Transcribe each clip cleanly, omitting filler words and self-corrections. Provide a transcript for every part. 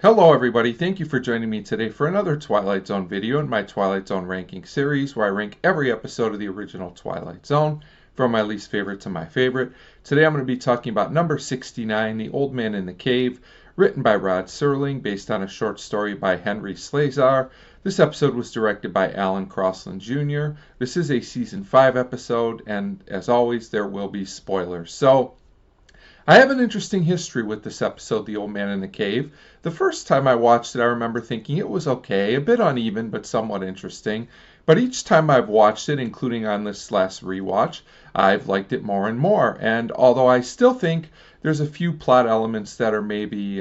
Hello everybody, thank you for joining me today for another Twilight Zone video in my Twilight Zone ranking series where I rank every episode of the original Twilight Zone from my least favorite to my favorite. Today I'm going to be talking about number 69, The Old Man in the Cave, written by Rod Serling based on a short story by Henry Slesar. This episode was directed by Alan Crosland Jr. This is a season 5 episode, and as always there will be spoilers. So I have an interesting history with this episode, The Old Man in the Cave. The first time I watched it, I remember thinking it was okay, a bit uneven, but somewhat interesting. But each time I've watched it, including on this last rewatch, I've liked it more and more. And although I still think there's a few plot elements that are maybe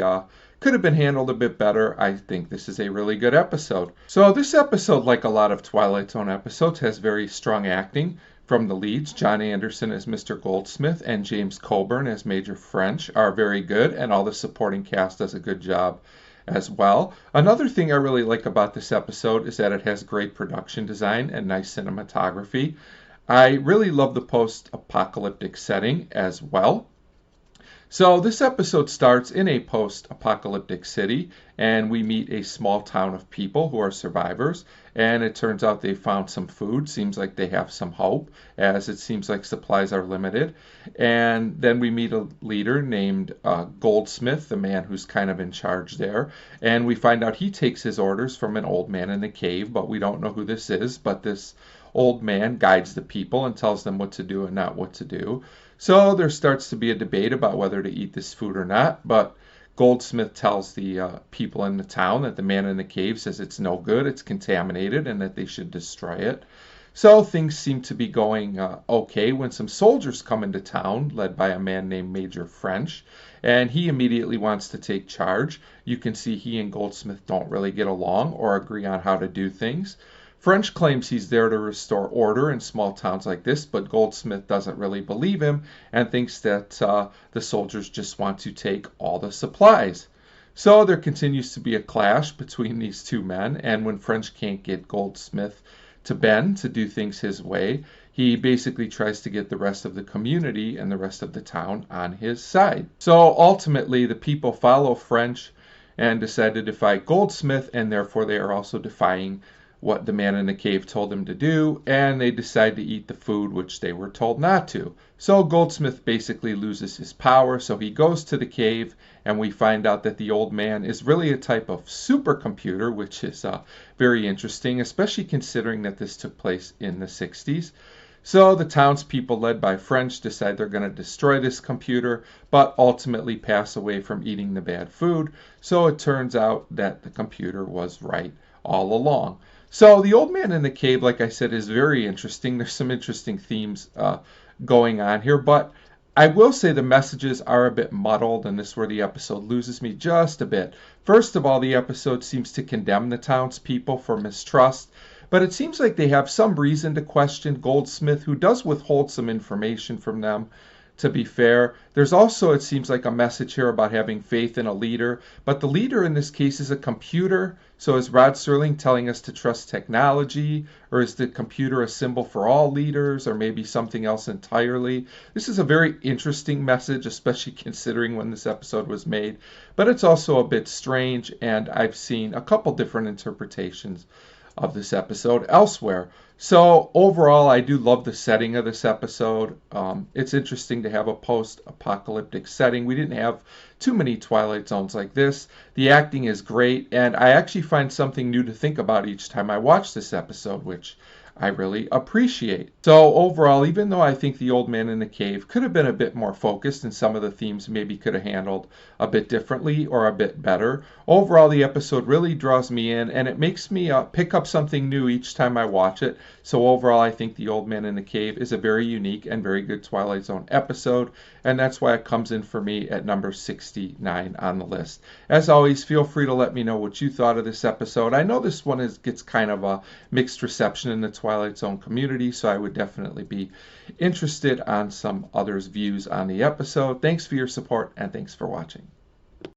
could have been handled a bit better, I think this is a really good episode. So this episode, like a lot of Twilight Zone episodes, has very strong acting. From the leads, John Anderson as Mr. Goldsmith and James Coburn as Major French are very good, and all the supporting cast does a good job as well. Another thing I really like about this episode is that it has great production design and nice cinematography. I really love the post-apocalyptic setting as well. So this episode starts in a post-apocalyptic city, and we meet a small town of people who are survivors, and it turns out they found some food. Seems like they have some hope, as it seems like supplies are limited. And then we meet a leader named Goldsmith, the man who's kind of in charge there, and we find out he takes his orders from an old man in the cave, but we don't know who this is, but this old man guides the people and tells them what to do and not what to do. So there starts to be a debate about whether to eat this food or not, but Goldsmith tells the people in the town that the man in the cave says it's no good, it's contaminated, and that they should destroy it. So things seem to be going okay when some soldiers come into town, led by a man named Major French, and he immediately wants to take charge. You can see he and Goldsmith don't really get along or agree on how to do things. French claims he's there to restore order in small towns like this, but Goldsmith doesn't really believe him and thinks that the soldiers just want to take all the supplies. So there continues to be a clash between these two men, and when French can't get Goldsmith to bend to do things his way, he basically tries to get the rest of the community and the rest of the town on his side. So ultimately, the people follow French and decide to defy Goldsmith, and therefore they are also defying what the man in the cave told them to do, and they decide to eat the food which they were told not to. So Goldsmith basically loses his power, so he goes to the cave, and we find out that the old man is really a type of supercomputer, which is very interesting, especially considering that this took place in the 60s. So the townspeople, led by French, decide they're going to destroy this computer, but ultimately pass away from eating the bad food. So it turns out that the computer was right all along. So the old man in the cave, like I said, is very interesting. There's some interesting themes going on here, but I will say the messages are a bit muddled, and this is where the episode loses me just a bit. First of all, the episode seems to condemn the townspeople for mistrust, but it seems like they have some reason to question Goldsmith, who does withhold some information from them. To be fair, there's also, it seems like, a message here about having faith in a leader, but the leader in this case is a computer. So is Rod Serling telling us to trust technology, or is the computer a symbol for all leaders, or maybe something else entirely? This is a very interesting message, especially considering when this episode was made, but it's also a bit strange, and I've seen a couple different interpretations of this episode elsewhere. So overall, I do love the setting of this episode. It's interesting to have a post-apocalyptic setting. We didn't have too many Twilight Zones like this. The acting is great, and I actually find something new to think about each time I watch this episode, which I really appreciate. So overall, even though I think The Old Man in the Cave could have been a bit more focused and some of the themes maybe could have handled a bit differently or a bit better, overall the episode really draws me in, and it makes me pick up something new each time I watch it. So overall, I think The Old Man in the Cave is a very unique and very good Twilight Zone episode, and that's why it comes in for me at number 69 on the list. As always, feel free to let me know what you thought of this episode. I know this one gets kind of a mixed reception in the Twilight Zone community, so I would definitely be interested on some others' views on the episode. Thanks for your support, and thanks for watching.